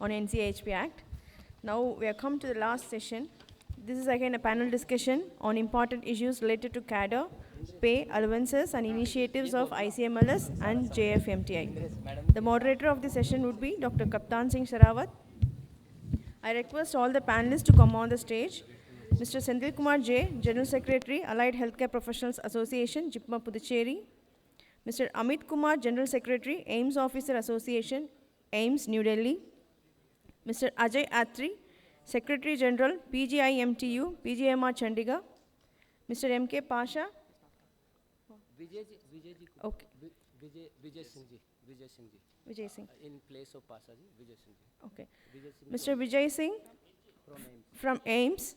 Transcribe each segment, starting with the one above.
on NCIHP Act. Now we have come to the last session. This is again a panel discussion on important issues related to cadre, pay, allowances and initiatives of ICMLS and JFMTI. The moderator of the session would be Dr. Kaptan Singh Sherawat. I request all the panelists to come on the stage. Mr. Senthil Kumar J, General Secretary, Allied Healthcare Professionals Association, JIPMA Puducherry. Mr. Amit Kumar, General Secretary, AIMS Officer Association, AIMS, New Delhi. Mr. Ajay Atri, Secretary General, PGIMTU, PGMR, Chandigarh. Mr. M.K. Pasha. Vijay ji. Okay. Vijay Singh ji. Vijay Singh. In place of Pasha ji, Vijay Singh ji. Okay. Mr. Vijay Singh from AIMS.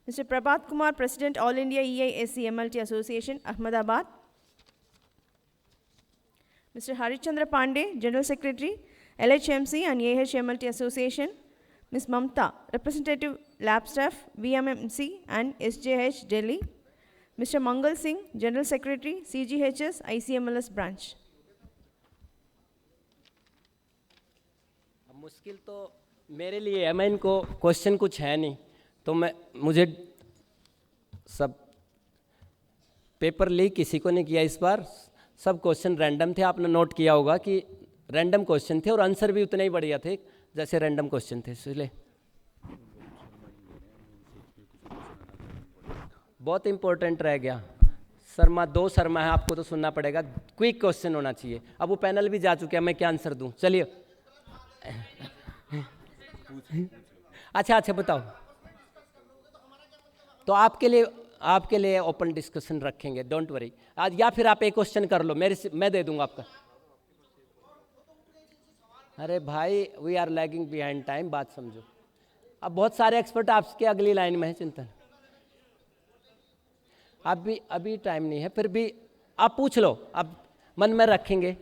Mr. Prabhat Kumar, President, All India EISC MLT Association, Ahmedabad. Mr. Harichandra Pandey, General Secretary, LHMC and AHMLT Association. Ms. Mamta, Representative Lab Staff, VMMC and SJH, Delhi. Mr. Mangal Singh, General Secretary, CGHS, ICMLS Branch. मुश्किल तो मेरे लिए है, मैं इनको question कुछ है नहीं तो मुझे सब पेपर लीक किसी को नहीं किया इस बार, सब क्वेश्चन रैंडम थे। आपने नोट किया होगा कि रैंडम क्वेश्चन थे और आंसर भी उतने ही बढ़िया थे जैसे रैंडम क्वेश्चन थे, इसलिए बहुत इंपॉर्टेंट रह गया। शर्मा 2 शर्मा है, आपको तो सुनना पड़ेगा, क्विक क्वेश्चन होना चाहिए। अब वो पैनल भी जा चुके हैं, मैं क्या आंसर दूं? चलिए अच्छा बताओ। तो आपके लिए ओपन डिस्कशन रखेंगे, डोंट वरी आज, या फिर आप एक क्वेश्चन कर लो मेरे से, मैं दे दूंगा आपका। अरे भाई we are lagging behind time, बात समझो। अब बहुत सारे एक्सपर्ट आपके अगली लाइन में है, चिंता अभी टाइम नहीं है, फिर भी आप पूछ लो, अब मन में रखेंगे।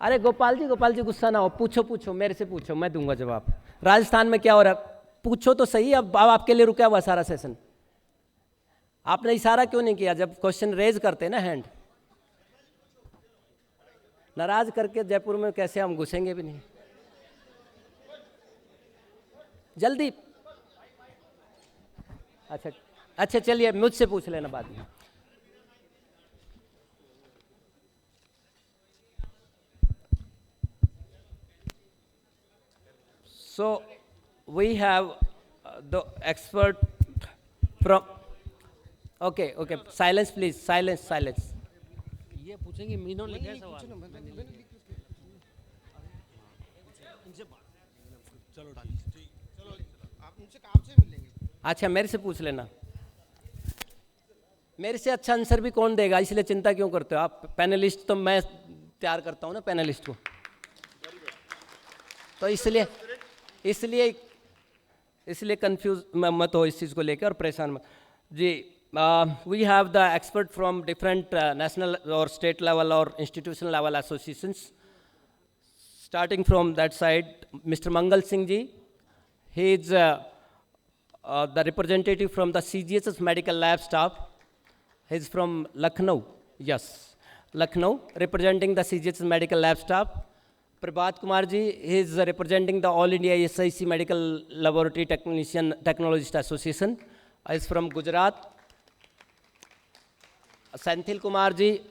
अरे गोपाल जी गुस्सा ना हो, पूछो मेरे से पूछो, मैं दूंगा जवाब। राजस्थान में क्या हो रहा है पूछो तो सही। अब आपके लिए रुका हुआ सारा सेशन, आपने इशारा क्यों नहीं किया जब क्वेश्चन रेज करते ना हैंड? नाराज करके जयपुर में कैसे हम घुसेंगे भी नहीं। जल्दी अच्छा चलिए मुझसे पूछ लेना बाद में। So we have the expert from okay silence please, silence। ये पूछेंगे मीनों लिखा है सवाल, चलो आप मुझसे काम से मिलेंगे। अच्छा मेरे से पूछ लेना, मेरे से अच्छा आंसर भी कौन देगा, इसलिए चिंता क्यों करते हो आप? पैनलिस्ट तो मैं तैयार करता हूँ ना पैनलिस्ट को, तो इसलिए कंफ्यूज मत हो इस चीज़ को लेकर और परेशान मत जी। We have the expert from different national और स्टेट लेवल और institutional level associations, starting from that side mister Mangal Singh ji, he is the representative from the CGHS medical lab staff. He is from Lucknow. Yes, Lucknow, representing the CGHS medical lab staff. Prabhat Kumar ji, he is representing the All India SIC Medical Laboratory Technologist Association. He is from Gujarat. Senthil Kumar ji,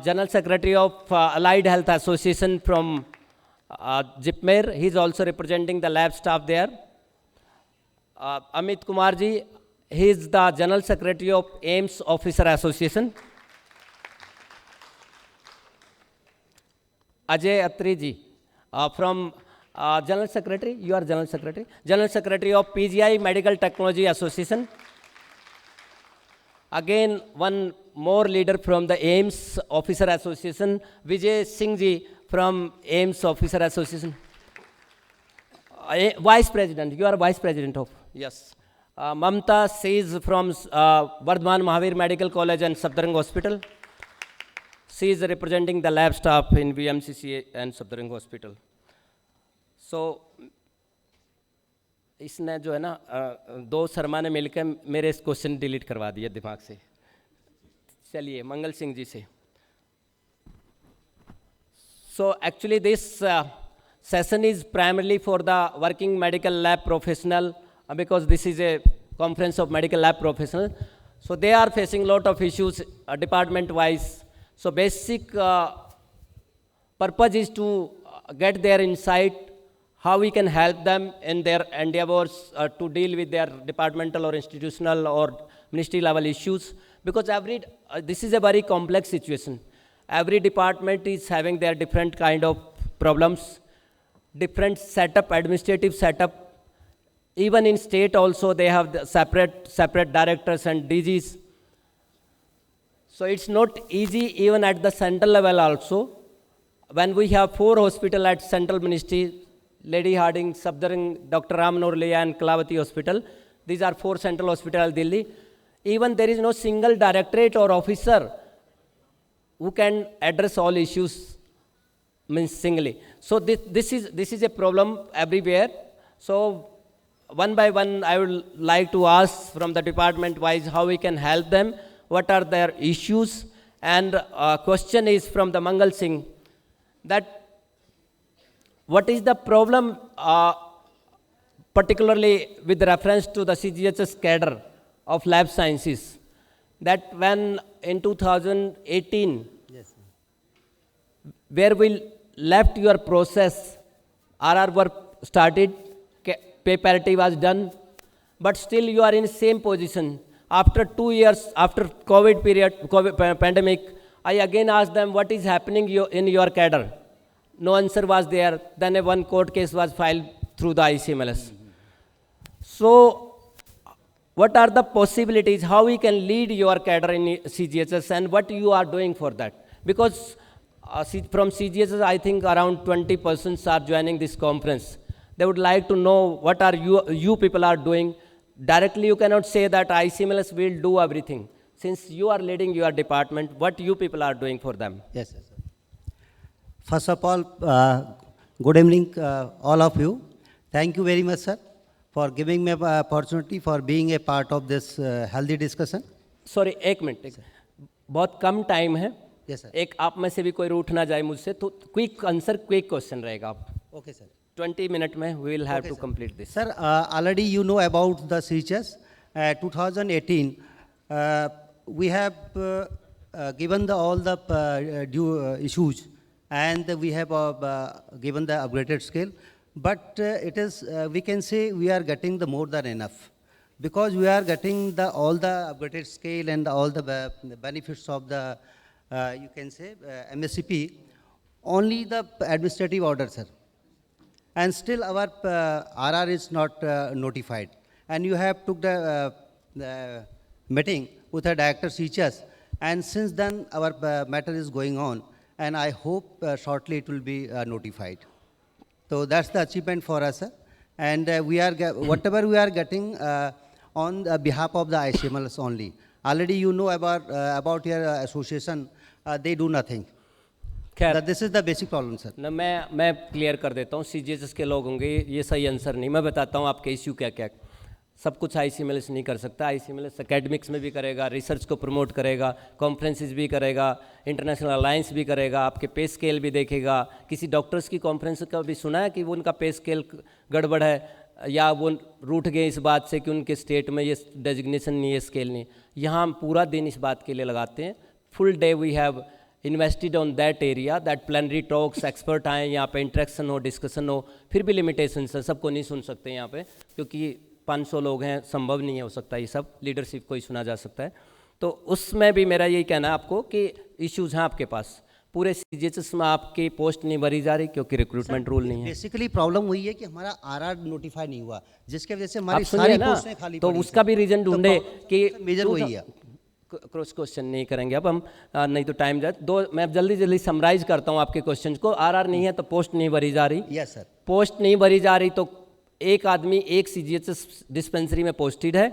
General Secretary of Allied Health Association from JIPMER. He is also representing the lab staff there. Amit Kumar ji, he is the General Secretary of AIMS Officer Association. Ajay Atri ji, from General Secretary, you are General Secretary of PGI Medical Technology Association. Again, one more leader from the AIMS Officer Association, Vijay Singh ji from AIMS Officer Association. Vice President, you are Vice President of, yes. Mamta is from Vardhaman Mahavir Medical College and Safdarjung Hospital. She is representing the lab staff in VMCC and Safdarjung Hospital. So, इसने जो है ना 2 शर्मा ने मिलकर मेरे इस question delete करवा दिया दिमाग से। चलिए मंगल सिंह जी से। So actually this session is primarily for the working medical lab professional because this is a conference of medical lab professionals. So they are facing a lot of issues department-wise. So basic purpose is to get their insight, how we can help them in their endeavors to deal with their departmental or institutional or ministry level issues. Because this is a very complex situation. Every department is having their different kind of problems, different setup, administrative setup. Even in state also they have the separate directors and DGs. So it's not easy even at the central level also. When we have 4 hospitals at central ministry, Lady Harding, Safdarjung, Dr. Ram Manohar Lohiya and Kalavati Hospital. These are 4 central hospitals, Delhi. Even there is no single directorate or officer who can address all issues singly. So this is a problem everywhere. So one by one, I would like to ask from the department-wise how we can help them, what are their issues. And question is from the Mangal Singh, that what is the problem particularly with reference to the CGHS cadre of lab sciences, that when in 2018, Yes. where we left your process, RR work started, pay parity was done, but still you are in same position. After 2 years, after COVID pandemic, I again asked them what is happening in your cadre. No answer was there. Then one court case was filed through the ICMLS. So what are the possibilities, how we can lead your cadre in CGHS and what you are doing for that? Because from CGHS, I think around 20 persons are joining this conference. They would like to know what are you people are doing. Directly you cannot say that ICMLS will do everything. Since you are leading your department, what you people are doing for them? Yes, yes, sir. First of all, good evening, all of you. Thank you very much, sir, for giving me an opportunity for being a part of this healthy discussion. Sorry एक minute, बहुत कम time है. Yes, sir. एक आप में से भी कोई रूठ ना जाए मुझसे, तो क्विक आंसर, क्विक क्वेश्चन रहेगा. आप Okay, sir. 20 मिनट में we will have Okay, to sir. complete this. Sir, already you know about the CGHS. 2018, we have given all the due issues, and we have given the upgraded scale. But it is, we can say we are getting the more than enough, because we are getting all the upgraded scale and all the benefits of the, you can say, MSCP, only the administrative order, sir. And still our RR is not notified. And you have took the meeting with the director CGHS, and since then our matter is going on, and I hope shortly it will be notified. So that's the achievement for us, sir. And we are whatever we are getting on behalf of the ICMLS only. Already you know about your association, they do nothing. खैर, This is the basic problem, sir. ना मैं clear कर देता हूँ. CGHS के लोग होंगे, ये सही आंसर नहीं. मैं बताता हूँ आपके इश्यू क्या क्या. सब कुछ ICMLS नहीं कर सकता. ICMLS एकेडमिक्स में भी करेगा, रिसर्च को प्रमोट करेगा, कॉन्फ्रेंसेस भी करेगा, इंटरनेशनल अलायंस भी करेगा, आपके पे स्केल भी देखेगा. किसी डॉक्टर्स की कॉन्फ्रेंस का भी सुना है कि वो उनका पे स्केल गड़बड़ है, या वो रूठ गए इस बात से कि उनके स्टेट में ये डेजिग्नेशन नहीं है, स्केल नहीं. यहाँ हम पूरा दिन इस बात के लिए लगाते हैं. Full day we have invested on that area, that plenary talks, expert आए यहाँ पे, इंटरेक्शन हो, डिस्कशन हो. फिर भी लिमिटेशंस है, सबको नहीं सुन सकते यहाँ पे, क्योंकि 500 लोग हैं, संभव नहीं हो सकता ये सब. लीडरशिप को ही सुना जा सकता है. तो उसमें भी मेरा यही कहना है आपको कि इश्यूज़ हैं आपके पास. पूरे CGHS में आपकी पोस्ट नहीं भरी जा रही क्योंकि रिक्रूटमेंट रूल नहीं है. बेसिकली प्रॉब्लम वही है कि हमारा आरआर नोटिफाई नहीं हुआ, जिसकी वजह से आप हमारी सुनिए सारी ना, पोस्टें खाली तो पड़ी, उसका सर। भी रीजन तो ढूंढे कि मेजर वही है। क्रॉस क्वेश्चन नहीं करेंगे अब हम, नहीं तो टाइम जाए. मैं जल्दी समराइज करता हूँ आपके क्वेश्चन को. RR नहीं है तो पोस्ट नहीं भरी जा रही. Yes sir. पोस्ट नहीं भरी जा रही तो एक आदमी एक CGHS डिस्पेंसरी में पोस्टेड है,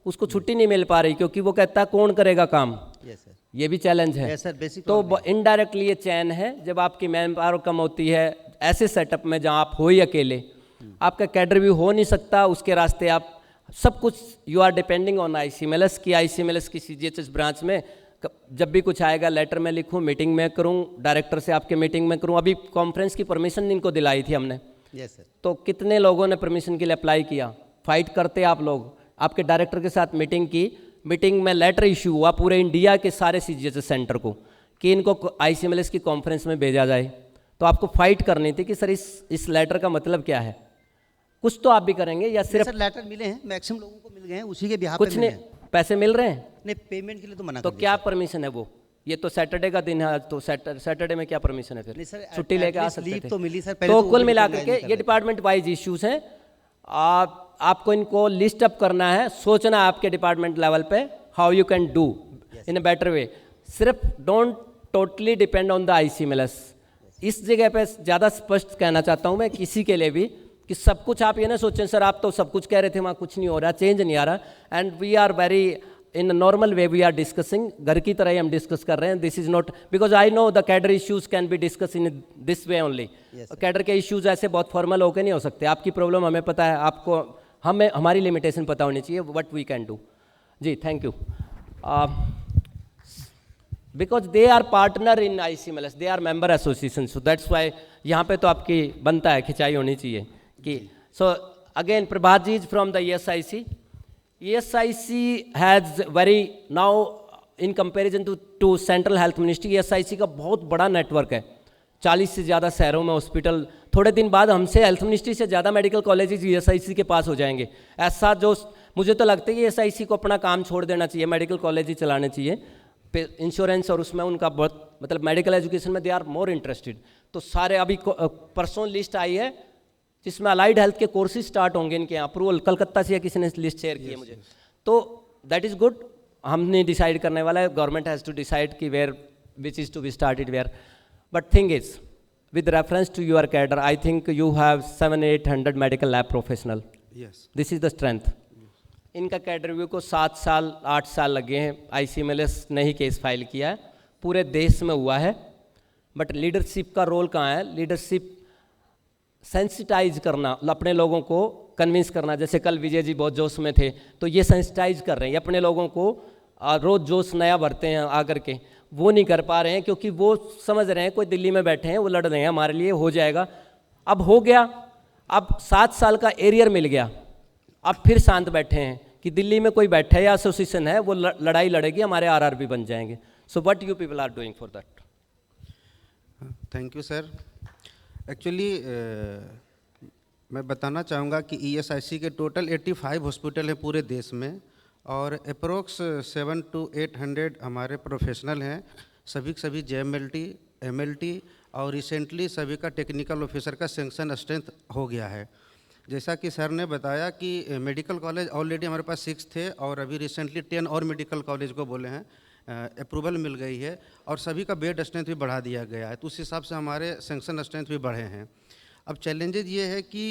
उसको छुट्टी नहीं मिल पा रही क्योंकि वो कहता है कौन करेगा काम. Yes sir. ये भी चैलेंज है. Yes, sir, basic तो problem इनडायरेक्टली ये चैन है. जब आपकी मैन पावर कम होती है ऐसे सेटअप में जहाँ आप हो ही अकेले, आपका कैडर भी हो नहीं सकता, उसके रास्ते आप सब कुछ, you are depending on ICMLS की. ICMLS की CGHS ब्रांच में जब भी कुछ आएगा लेटर में लिखूं, मीटिंग में करूं, डायरेक्टर से आपके मीटिंग में करूं। अभी कॉन्फ्रेंस की परमिशन इनको दिलाई थी हमने, यस सर। तो कितने लोगों ने परमिशन के लिए अप्लाई किया, फाइट करते आप लोग, आपके डायरेक्टर के साथ मीटिंग की, मीटिंग में लेटर इशू हुआ पूरे इंडिया के सारे CGHS सेंटर को कि इनको ICMLS की कॉन्फ्रेंस में भेजा जाए। तो आपको फाइट करनी थी कि सर इस लेटर का मतलब क्या है, कुछ तो आप भी करेंगे या सिर्फ सर लेटर मिले हैं, मैक्सिमम लोगों को मिल गए हैं, उसी के बिहाफ कुछ पे मिले नहीं, हैं। पैसे मिल रहे हैं? नहीं, पेमेंट के लिए तो मना तो कर क्या परमिशन है वो? ये तो सैटरडे का दिन है आज, तो सैटरडे में क्या परमिशन है नहीं फिर? सर, छुट्टी at लेके आ least सकते leave थे। तो मिली सर, पहले तो तो कुल वो मिला recognize करके नहीं कर ये रहे थे। डिपार्टमेंट वाइज इश्यूज हैं। आपको इनको लिस्ट अप करना है, सोचना है आपके डिपार्टमेंट लेवल पे how you can do in a better way. सिर्फ don't totally depend on the ICMLS। इस जगह पे ज़्यादा स्पष्ट कहना चाहता हूँ मैं किसी के लिए भी कि सब कुछ आप ये ना सोचें सर आप तो सब कुछ कह रहे थे, वहाँ कुछ नहीं हो रहा, चेंज नहीं आ रहा। And we are very in normal way we are discussing, घर की तरह ही हम डिस्कस कर रहे हैं। This is not because I know the cadre issues can be discuss in this way only. Cadre के इश्यूज ऐसे बहुत फॉर्मल होकर नहीं हो सकते। आपकी प्रॉब्लम हमें पता है, आपको हमें हमारी लिमिटेशन पता होनी चाहिए, व्हाट वी कैन डू। जी thank you. Because they are partner in ICMLS, they are member association, so that's why यहाँ पे तो आपकी बनता है, खिंचाई होनी चाहिए कि so again Prabhat ji is from the ESIC. ESIC has very now in comparison to Central Health Ministry, ESIC का बहुत बड़ा नेटवर्क है, 40 से ज़्यादा शहरों में हॉस्पिटल। थोड़े दिन बाद हमसे हेल्थ मिनिस्ट्री से ज़्यादा मेडिकल कॉलेजेस ESIC के पास हो जाएंगे। ऐसा जो मुझे तो लगता है कि ESIC को अपना काम छोड़ देना चाहिए, मेडिकल कॉलेज ही चलाने चाहिए। इंश्योरेंस और उसमें उनका बहुत मतलब मेडिकल एजुकेशन में दे आर मोर इंटरेस्टेड। तो सारे अभी परसों लिस्ट आई है जिसमें अलाइड हेल्थ के कोर्सेज स्टार्ट होंगे इनके यहाँ, अप्रूवल कलकत्ता से या किसी ने लिस्ट शेयर की है मुझे। तो दैट इज़ गुड, हमने डिसाइड करने वाला है, गवर्नमेंट हैज़ टू डिसाइड कि where which is to be started where. But thing is with reference to your cadre, I think you have 700-800 medical lab professional. Yes. This is the strength. इनका cadre review को 7 साल 8 साल लगे हैं, ICMLS ने ही case file किया है, पूरे देश में हुआ है। बट लीडरशिप का रोल कहाँ है? लीडरशिप सेंसिटाइज करना, अपने लोगों को कन्विंस करना। जैसे कल विजय जी बहुत जोश में थे, तो ये सेंसिटाइज कर रहे हैं, ये अपने लोगों को रोज़ जोश नया भरते हैं आकर के, वो नहीं कर पा रहे हैं क्योंकि वो समझ रहे हैं कोई दिल्ली में बैठे हैं, वो लड़ रहे हैं हमारे लिए, हो जाएगा। अब हो गया, अब 7 साल का एरियर मिल गया, अब फिर शांत बैठे हैं कि दिल्ली में कोई बैठा है या एसोसिएशन है, वो लड़ाई लड़ेगी, हमारे RRB बन जाएंगे। So what you people are doing for that? Thank you sir. Actually मैं बताना चाहूँगा कि ESIC के टोटल 85 हॉस्पिटल हैं पूरे देश में, और अप्रोक्स 700 to 800 हमारे प्रोफेशनल हैं, सभी के सभी JMLT, MLT, और रिसेंटली सभी का टेक्निकल ऑफिसर का सेंक्शन स्ट्रेंथ हो गया है। जैसा कि सर ने बताया कि मेडिकल कॉलेज ऑलरेडी हमारे पास 6 थे, और अभी रिसेंटली 10 और मेडिकल कॉलेज को बोले हैं, अप्रूवल मिल गई है, और सभी का बेड स्ट्रेंथ भी बढ़ा दिया गया है, तो उस हिसाब से हमारे सेंक्शन स्ट्रेंथ भी बढ़े हैं। अब चैलेंजेज ये है कि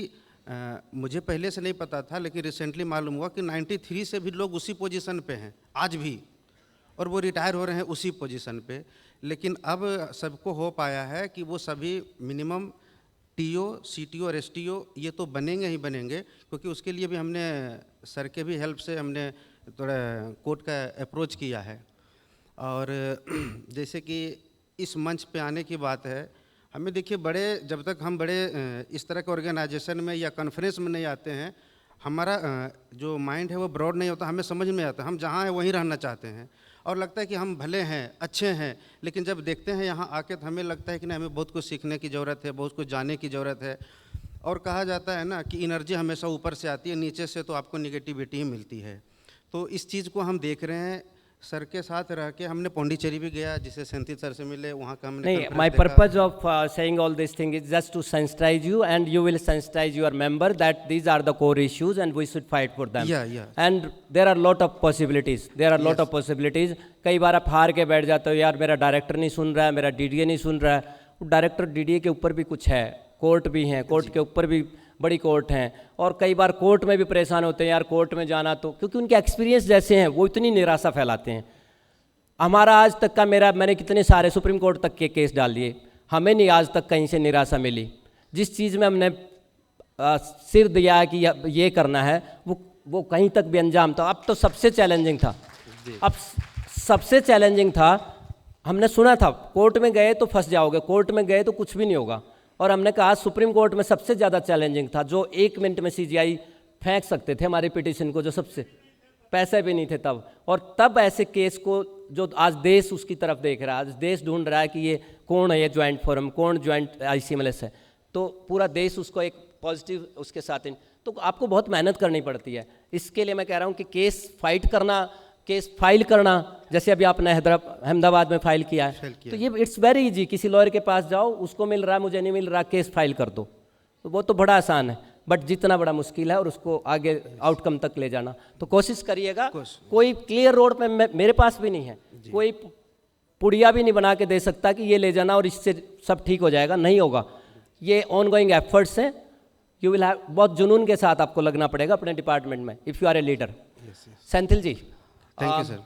मुझे पहले से नहीं पता था, लेकिन रिसेंटली मालूम हुआ कि 93 से भी लोग उसी पोजीशन पे हैं आज भी, और वो रिटायर हो रहे हैं उसी पोजीशन पे। लेकिन अब सबको हो पाया है कि वो सभी मिनिमम TO, CTO और STO ये तो बनेंगे ही बनेंगे, क्योंकि उसके लिए भी हमने सर के भी हेल्प से हमने थोड़ा कोर्ट का अप्रोच किया है। और जैसे कि इस मंच पे आने की बात है, हमें देखिए बड़े, जब तक हम बड़े इस तरह के ऑर्गेनाइजेशन में या कॉन्फ्रेंस में नहीं आते हैं, हमारा जो माइंड है वो ब्रॉड नहीं होता, हमें समझ में आता, हम जहाँ हैं वहीं रहना चाहते हैं, और लगता है कि हम भले हैं, अच्छे हैं। लेकिन जब देखते हैं यहाँ आके तो हमें लगता है कि नहीं, हमें बहुत कुछ सीखने की ज़रूरत है, बहुत कुछ जानने की ज़रूरत है। और कहा जाता है ना कि एनर्जी हमेशा ऊपर से आती है, नीचे से तो आपको निगेटिविटी ही मिलती है। तो इस चीज़ को हम देख रहे हैं। सर के साथ रह के हमने पौंडीचेरी भी गया, जिसे सेंथिल सर से मिले, वहाँ का हमने नहीं, my purpose of saying all this thing is just to sensitize you, and you will sensitize your member that these are the core issues and we should fight for them. And there are lot of possibilities, there are lot of possibilities. कई बार आप हार के बैठ जाते हो, यार मेरा डायरेक्टर नहीं सुन रहा है, मेरा DDA नहीं सुन रहा है। डायरेक्टर DDA के ऊपर भी कुछ है, कोर्ट भी हैं, कोर्ट के ऊपर भी बड़ी कोर्ट हैं, और कई बार कोर्ट में भी परेशान होते हैं, यार कोर्ट में जाना, तो क्योंकि उनके एक्सपीरियंस जैसे हैं वो इतनी निराशा फैलाते हैं। हमारा आज तक का मैंने कितने सारे सुप्रीम कोर्ट तक के केस डाल दिए, हमें नहीं आज तक कहीं से निराशा मिली। जिस चीज़ में हमने सिर दिया कि ये करना है, वो कहीं तक भी अंजाम था। अब तो सबसे चैलेंजिंग था, अब सबसे चैलेंजिंग था, हमने सुना था कोर्ट में गए तो फंस जाओगे, कोर्ट में गए तो कुछ भी नहीं होगा, और हमने कहा सुप्रीम कोर्ट में सबसे ज़्यादा चैलेंजिंग था, जो 1 मिनट में सीजीआई फेंक सकते थे हमारी पिटीशन को, जो सबसे पैसे भी नहीं थे तब, और तब ऐसे केस को जो आज देश उसकी तरफ देख रहा है, आज देश ढूंढ रहा है कि ये कौन है, ये ज्वाइंट फोरम, कौन ज्वाइंट आईसीएमएलएस है, तो पूरा देश उसको एक पॉजिटिव उसके साथ तो आपको बहुत मेहनत करनी पड़ती है। इसके लिए मैं कह रहा हूँ कि केस फाइट करना, केस फाइल करना, जैसे अभी आपने अहमदाबाद में फाइल किया है, तो ये इट्स वेरी इजी, किसी लॉयर के पास जाओ, उसको मिल रहा है, मुझे नहीं मिल रहा, केस फाइल कर दो, तो वो तो बड़ा आसान है, बट जितना बड़ा मुश्किल है और उसको आगे आउटकम तक ले जाना, तो कोशिश करिएगा। कोई क्लियर रोड पे मेरे पास भी नहीं है, कोई पुड़िया भी नहीं बना के दे सकता कि ये ले जाना और इससे सब ठीक हो जाएगा, नहीं होगा, ये ऑनगोइंग एफर्ट्स हैं, यू विल हैव, बहुत जुनून के साथ आपको लगना पड़ेगा अपने डिपार्टमेंट में, if you are a leader. Senthil ji, thank you sir.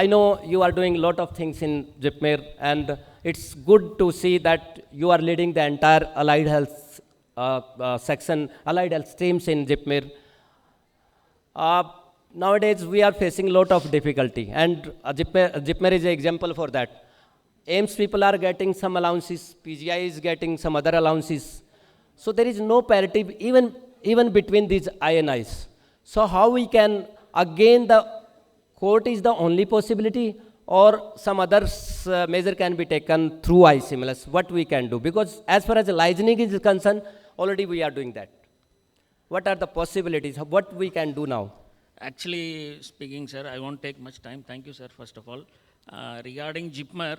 I know you are doing a lot of things in JIPMER, and it's good to see that you are leading the entire allied health section, allied health streams in JIPMER. Nowadays, we are facing a lot of difficulty, and JIPMER is an example for that. AIMS people are getting some allowances, PGI is getting some other allowances. So there is no parity even between these INIs. So how we can, again, the court is the only possibility, or some other measure can be taken through ICMLS, what we can do? Because as far as licensing is concerned, already we are doing that. What are the possibilities? What we can do now? Actually speaking, sir, I won't take much time. Thank you, sir, first of all. Regarding JIPMER,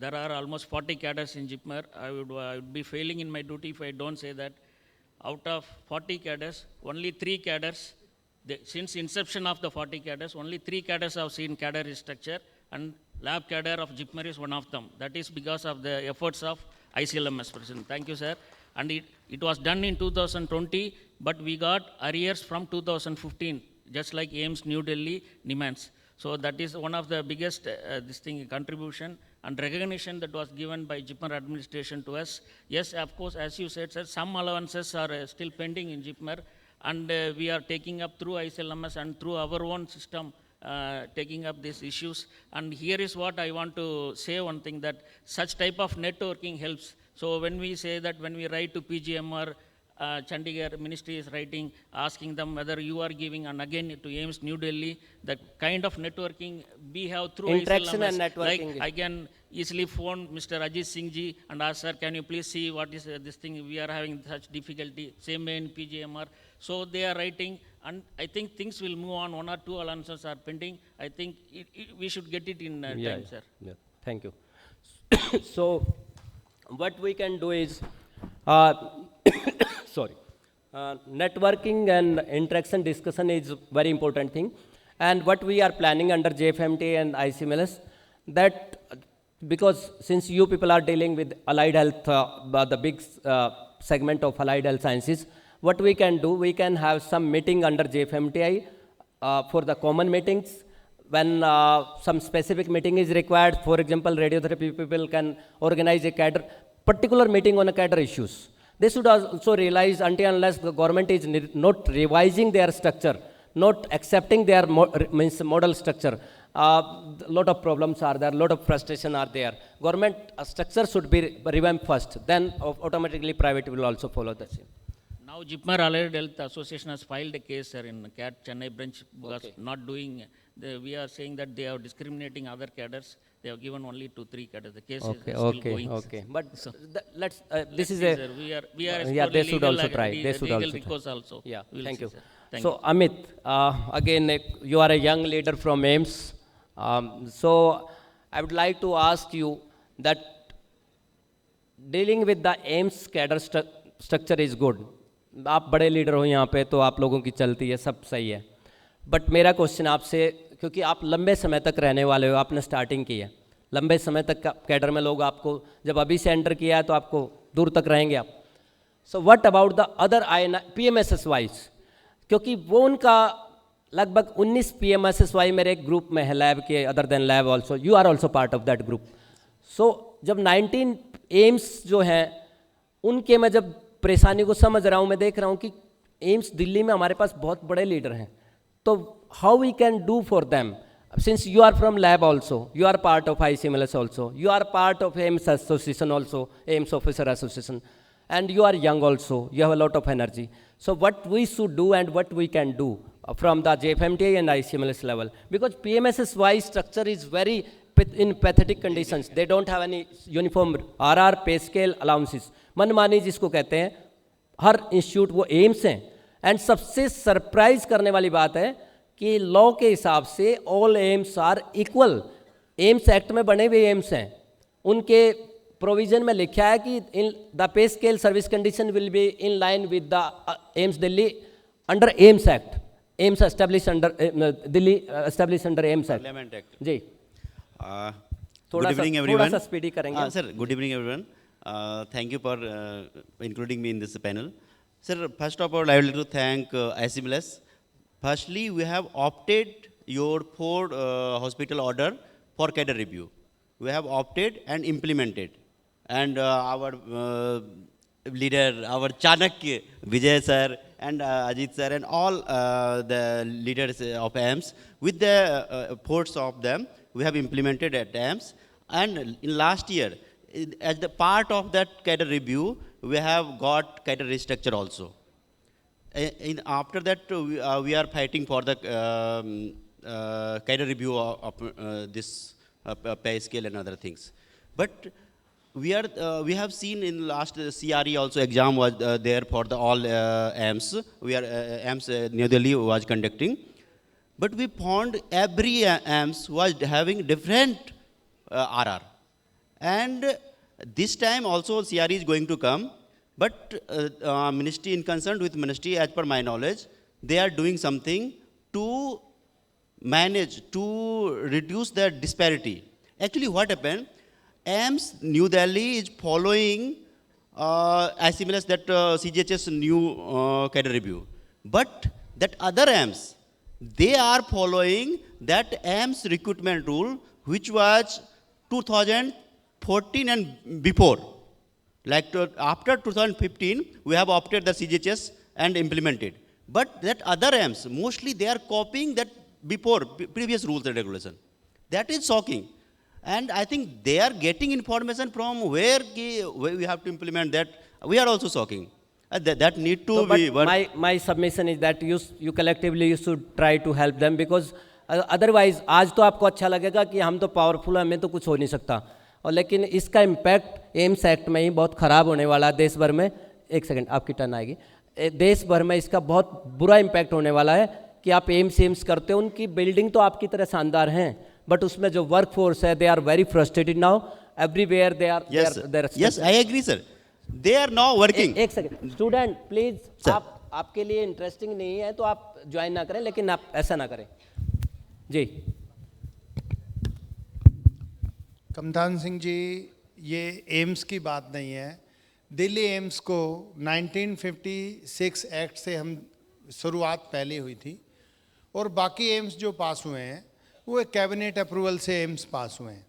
there are almost 40 cadres in JIPMER. I would be failing in my duty if I don't say that out of 40 cadres, only 3 cadres, since inception of the 40 cadres, only 3 cadres have seen cadre restructure, and lab cadre of JIPMER is one of them. That is because of the efforts of ICLMS President. Thank you, sir. And it was done in 2020, but we got arrears from 2015, just like AIMS New Delhi demands. So that is one of the biggest contribution and recognition that was given by JIPMER administration to us. Yes, of course, as you said, sir, some allowances are still pending in JIPMER, and we are taking up through ICLMS and through our own system, taking up these issues. And here is what I want to say one thing, that such type of networking helps. So when we say that, when we write to PGMR, Chandigarh ministry is writing, asking them whether you are giving, and again to AIMS New Delhi, that kind of networking we have through Interaction ICLMS. and networking. Like I can easily phone Mr. Ajit Singh ji and ask, sir, can you please see what is this thing, we are having such difficulty, same way in PGMR. So they are writing, and I think things will move on. 1 or 2 allowances are pending. I think we should get it in time, sir. Yeah, thank you. So what we can do is, networking and interaction discussion is very important thing. And what we are planning under JFMT and ICMLS, that because since you people are dealing with allied health, the big segment of allied health sciences, what we can do, we can have some meeting under JFMTI for the common meetings. When some specific meeting is required, for example, radiotherapy people can organize a cadre, particular meeting on a cadre issues. They should also realize, until unless the government is not revising their structure, not accepting their model structure, lot of problems are there, lot of frustration are there. Government structure should be revamped first, then automatically private will also follow the same. Now JIPMER Allied Health Association has filed a case, sir, in CAT Chennai branch, because not doing, we are saying that they are discriminating other cadres. They have given only 2-3 cadres. The case is still going. Okay. But So, let's, this is see, a, sir, we are yeah, they should legal also try. They should legal also try. recourse also. Yeah, We will thank see, you. sir. Thank So, Amit, again, you are a young leader from AIMS. So, I would like to ask you that dealing with the AIMS cadre structure is good. आप बड़े leader हो यहाँ पे, तो आप लोगों की चलती है, सब सही है. बट मेरा क्वेश्चन आपसे, क्योंकि आप लंबे समय तक रहने वाले हो, आपने स्टार्टिंग की है, लंबे समय तक कैडर में लोग आपको जब अभी से एंटर किया है तो आपको दूर तक रहेंगे आप. So what about the other PMSS wise, क्योंकि वो उनका लगभग 19 PMSS मेरे एक ग्रुप में है लैब के, other than lab also, you are also part of that group. So जब 19 एम्स जो हैं उनके मैं जब परेशानी को समझ रहा हूँ, मैं देख रहा हूँ कि एम्स दिल्ली में हमारे पास बहुत बड़े लीडर हैं, तो how we can do for them. since you are from lab also, you are part of ICMLS also, you are part of AIMS association also, AIMS officer association, and you are young also, you have a lot of energy. So what we should do and what we can do from the JFMTA and ICMLS level, because PMS's wise structure is very in pathetic conditions. They don't have any uniform RR pay scale allowances. मनमानी जिसको कहते हैं, हर institute वो एम्स हैं. And सबसे surprise करने वाली बात है कि लॉ के हिसाब से all AIIMS are equal. AIIMS act में बने हुए एम्स हैं, उनके प्रोविजन में लिखा है कि in the pay scale service condition will be in line with the AIIMS Delhi under AIIMS act. AIIMS establish under Delhi establish under AIIMS act. जी Good evening, everyone. थोड़ा सा स्पीडी करेंगे. Sir, good evening, everyone. Thank you for including me in this panel. Sir, first of all, I would like to thank ICMLS. Firstly, we have opted your 4 hospital order for cadre review. We have opted and implemented. And our leader, our Chanakya, Vijay sir, and Ajit sir, and all the leaders of AIMS, with the force of them, we have implemented at AIMS. And in last year, as the part of that cadre review, we have got cadre restructure also. After that, we are fighting for the cadre review of this pay scale and other things. But we have seen in last CRE also exam was there for the all AIMS. AIMS New Delhi was conducting. But we found every AIMS was having different RR. And this time also CRE is going to come. But ministry, in concern with ministry, as per my knowledge, they are doing something to manage, to reduce the disparity. Actually, what happened? AIMS New Delhi is following ICMLS, that CGHS new cadre review. But that other AIMS, they are following that AIMS recruitment rule, which was 2014 and before. Like after 2015, we have opted the CGHS and implemented. But that other AIMS, mostly they are copying that before, previous rules and regulation. That is shocking. And I think they are getting information from where we have to implement that. We are also shocking. That need to be. My submission is that you collectively you should try to help them, because otherwise आज तो आपको अच्छा लगेगा कि हम तो powerful हैं, हमें तो कुछ हो नहीं सकता, और लेकिन इसका इम्पैक्ट एम्स एक्ट में ही बहुत ख़राब होने वाला है देश भर में. एक सेकंड, आपकी टर्न आएगी. देश भर में इसका बहुत बुरा इम्पैक्ट होने वाला है कि आप एम्स करते हो. उनकी बिल्डिंग तो आपकी तरह शानदार हैं, बट उसमें जो वर्क फोर्स है, they are very frustrated now. Everywhere they are. Yes, I agree, sir. They are now working. एक सेकंड, स्टूडेंट प्लीज, आपके लिए इंटरेस्टिंग नहीं है तो आप ज्वाइन ना करें, लेकिन आप ऐसा ना करें. जी कमदान सिंह जी, ये एम्स की बात नहीं है. दिल्ली एम्स को 1956 एक्ट से हम शुरुआत पहले हुई थी, और बाकी एम्स जो पास हुए हैं वो एक कैबिनेट अप्रूवल से एम्स पास हुए हैं.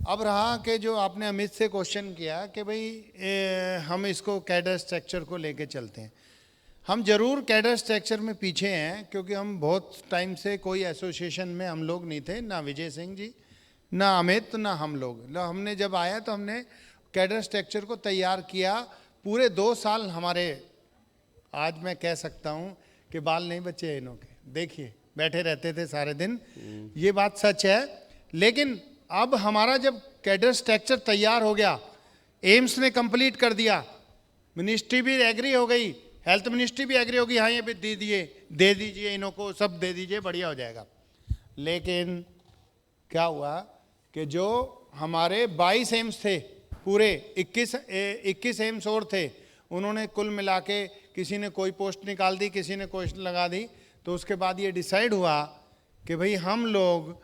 अब रहा कि जो आपने अमित से क्वेश्चन किया कि भाई हम इसको कैडर स्ट्रक्चर को लेके चलते हैं. हम ज़रूर कैडर स्ट्रक्चर में पीछे हैं, क्योंकि हम बहुत टाइम से कोई एसोसिएशन में हम लोग नहीं थे, ना विजय सिंह जी, ना अमित, ना हम लोग. हमने जब आया तो हमने कैडर स्ट्रक्चर को तैयार किया. पूरे 2 साल हमारे, आज मैं कह सकता हूँ कि बाल नहीं बचे इन्हों के. देखिए, बैठे रहते थे सारे दिन, ये बात सच है. लेकिन अब हमारा जब कैडर स्ट्रक्चर तैयार हो गया, एम्स ने कंप्लीट कर दिया, मिनिस्ट्री भी एग्री हो गई, हेल्थ मिनिस्ट्री भी एग्री होगी, हाँ ये भी दे दीजिए इन्हों को, सब दे दीजिए, बढ़िया हो जाएगा. लेकिन क्या हुआ कि जो हमारे 22 एम्स थे, पूरे 21 एम्स और थे, उन्होंने कुल मिला के किसी ने कोई पोस्ट निकाल दी, किसी ने पोस्ट लगा दी. तो उसके बाद ये डिसाइड हुआ कि भाई हम लोग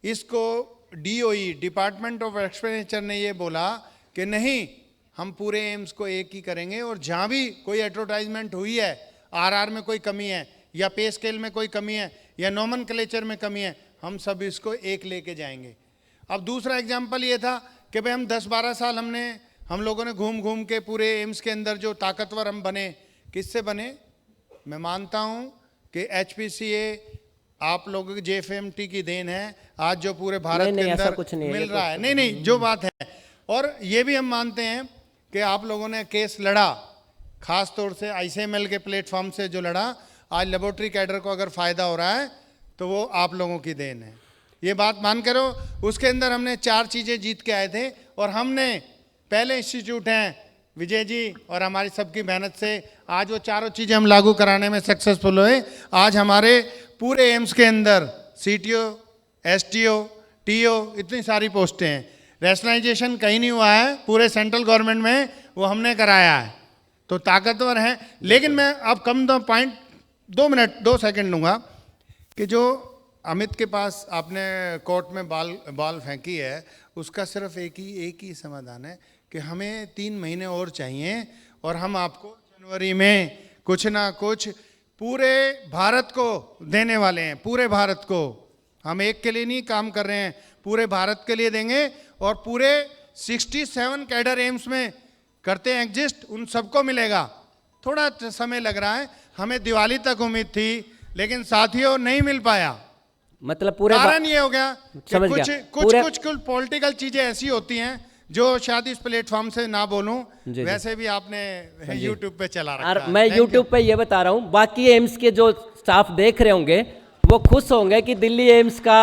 इसको, DOE डिपार्टमेंट ऑफ एक्सपेंडिचर ने ये बोला कि नहीं, हम पूरे एम्स को एक ही करेंगे, और जहाँ भी कोई एडवर्टाइजमेंट हुई है, RR में कोई कमी है, या पे स्केल में कोई कमी है, या नॉमनक्लेचर में कमी है, हम सब इसको एक लेके जाएंगे. अब दूसरा एग्जाम्पल ये था कि भाई हम 10-12 साल हम लोगों ने घूम के पूरे एम्स के अंदर जो ताकतवर हम बने, किससे बने? मैं मानता हूँ कि HPCA आप लोगों की JFMT की देन है आज जो पूरे भारत नहीं, के ऐसा अंदर कुछ नहीं है, मिल ये रहा है। नहीं नहीं, जो बात है, और ये भी हम मानते हैं कि आप लोगों ने केस लड़ा, खास तौर से ICML के प्लेटफॉर्म से जो लड़ा, आज लेबोरेटरी कैडर को अगर फायदा हो रहा है तो वो आप लोगों की देन है, ये बात मान करो। उसके अंदर हमने 4 चीजें जीत के आए थे और हमने पहले इंस्टीट्यूट हैं विजय जी और हमारी सबकी मेहनत से आज वो चारों चीजें हम लागू कराने में सक्सेसफुल हुए। आज हमारे पूरे एम्स के अंदर CTO, STO, TO इतनी सारी पोस्टें हैं। रैशनलाइजेशन कहीं नहीं हुआ है, पूरे सेंट्रल गवर्नमेंट में वो हमने कराया है, तो ताकतवर हैं। लेकिन मैं अब कम दो पॉइंट 2 सेकंड लूँगा कि जो अमित के पास आपने कोर्ट में बॉल फेंकी है, उसका सिर्फ एक ही समाधान है कि हमें 3 महीने और चाहिए और हम आपको जनवरी में कुछ ना कुछ पूरे भारत को देने वाले हैं। पूरे भारत को, हम एक के लिए नहीं काम कर रहे हैं, पूरे भारत के लिए देंगे। और पूरे 67 कैडर एम्स में करते हैं एग्जिस्ट, उन सबको मिलेगा। थोड़ा समय लग रहा है, हमें दिवाली तक उम्मीद थी, लेकिन साथियों नहीं मिल पाया। मतलब पूरे कारण ये हो गया कि समझ कुछ गया। कुछ पूरे- कुछ कुछ पॉलिटिकल चीजें ऐसी होती हैं जो शायद इस प्लेटफॉर्म से ना बोलूं, जी। वैसे भी आपने YouTube पे चला रखा और है। मैं Thank you. YouTube पे ये बता रहा हूँ, बाकी एम्स के जो स्टाफ देख रहे होंगे वो खुश होंगे कि दिल्ली एम्स का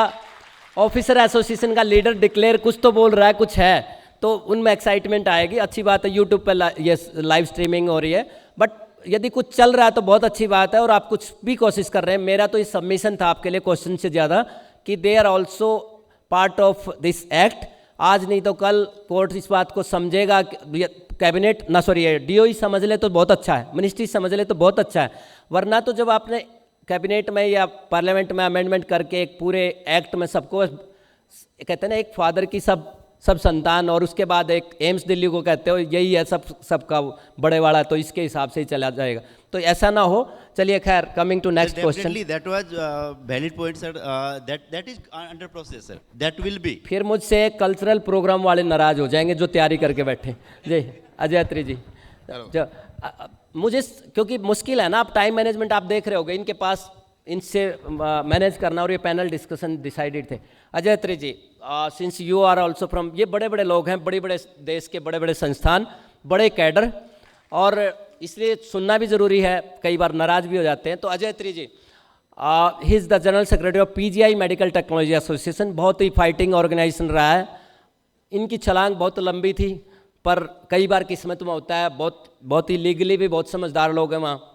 ऑफिसर एसोसिएशन का लीडर डिक्लेयर कुछ तो बोल रहा है, कुछ है, तो उनमें एक्साइटमेंट आएगी। अच्छी बात है, यूट्यूब पे ये लाइव स्ट्रीमिंग हो रही है, बट यदि कुछ चल रहा है तो बहुत अच्छी बात है और आप कुछ भी कोशिश कर रहे हैं। मेरा तो ये सबमिशन था आपके लिए क्वेश्चन से ज़्यादा कि they are also part of this act. आज नहीं तो कल कोर्ट इस बात को समझेगा, कैबिनेट ना सॉरी DOE समझ ले तो बहुत अच्छा है, मिनिस्ट्री समझ ले तो बहुत अच्छा है, वरना तो जब आपने कैबिनेट में या पार्लियामेंट में अमेंडमेंट करके एक पूरे एक्ट में सबको कहते हैं ना, एक फादर की सब संतान, और उसके बाद एक एम्स दिल्ली को कहते हो यही है सबका बड़े वाला, तो इसके हिसाब से ही चला जाएगा, तो ऐसा ना हो। चलिए खैर, coming to next question. Definitely, that was valid point, sir. That is under process, sir. That will be. फिर मुझसे कल्चरल प्रोग्राम वाले नाराज हो जाएंगे जो तैयारी करके बैठे। जी अजय अत्री जी, जो मुझे क्योंकि मुश्किल है ना, आप टाइम मैनेजमेंट आप देख रहे होगे, इनके पास इनसे मैनेज करना, और ये पैनल डिस्कशन डिसाइडेड थे। Ajay Atri ji, since you are also from, ये बड़े बड़े लोग हैं, बड़े बड़े देश के बड़े बड़े संस्थान, बड़े कैडर, और इसलिए सुनना भी ज़रूरी है, कई बार नाराज भी हो जाते हैं। तो Ajay Atri ji, he is the general secretary of PGI medical technology association, बहुत ही फाइटिंग ऑर्गेनाइजेशन रहा है। इनकी छलांग बहुत लंबी थी, पर कई बार किस्मत में होता है, बहुत ही लीगली भी बहुत समझदार लोग हैं वहाँ,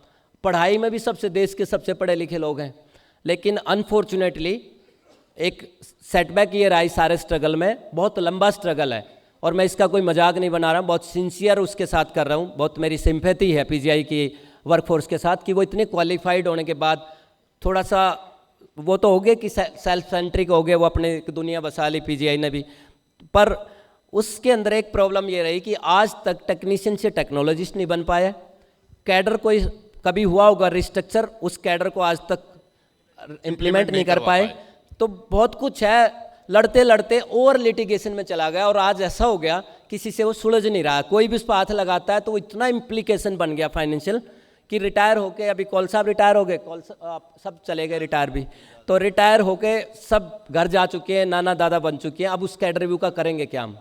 पढ़ाई में भी सबसे देश के सबसे पढ़े लिखे लोग हैं, लेकिन अनफॉर्चुनेटली एक सेटबैक ये रहा सारे स्ट्रगल में, बहुत लंबा स्ट्रगल है, और मैं इसका कोई मजाक नहीं बना रहा हूँ, बहुत सिंसियर उसके साथ कर रहा हूँ, बहुत मेरी सिंपैथी है PGI की वर्कफोर्स के साथ कि वो इतने क्वालिफाइड होने के बाद थोड़ा सा वो तो हो गए कि सेल्फ सेंट्रिक हो गए, वो अपने दुनिया बसा ली PGI ने भी, पर उसके अंदर एक प्रॉब्लम ये रही कि आज तक टेक्नीशियन से टेक्नोलॉजिस्ट नहीं बन पाया। कैडर कोई कभी हुआ होगा रिस्ट्रक्चर, उस कैडर को आज तक इम्प्लीमेंट नहीं कर पाए, तो बहुत कुछ है, लड़ते लड़ते और लिटिगेशन में चला गया, और आज ऐसा हो गया किसी से वो सुलझ नहीं रहा, कोई भी उस पर हाथ लगाता है तो वो इतना इम्प्लीकेशन बन गया फाइनेंशियल कि रिटायर होके, अभी कौल साहब रिटायर हो गए, सब चले गए रिटायर भी, तो रिटायर होके सब घर जा चुके हैं, नाना दादा बन चुके हैं, अब उस कैडर रिव्यू का करेंगे क्या हम।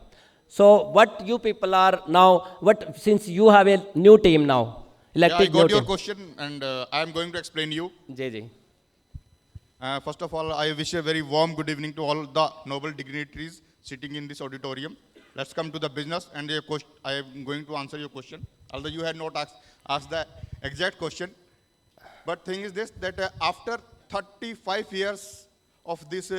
So what you people are now, what since you have a new team now, Yeah, I elected got new your team. question and I am going to explain you. जी जी, First of all, I wish a very warm good evening to all the noble dignitaries sitting in this auditorium. Let's come to the business, and I am going to answer your question. Although you had not asked the exact question, but thing is this, that after 35 years of this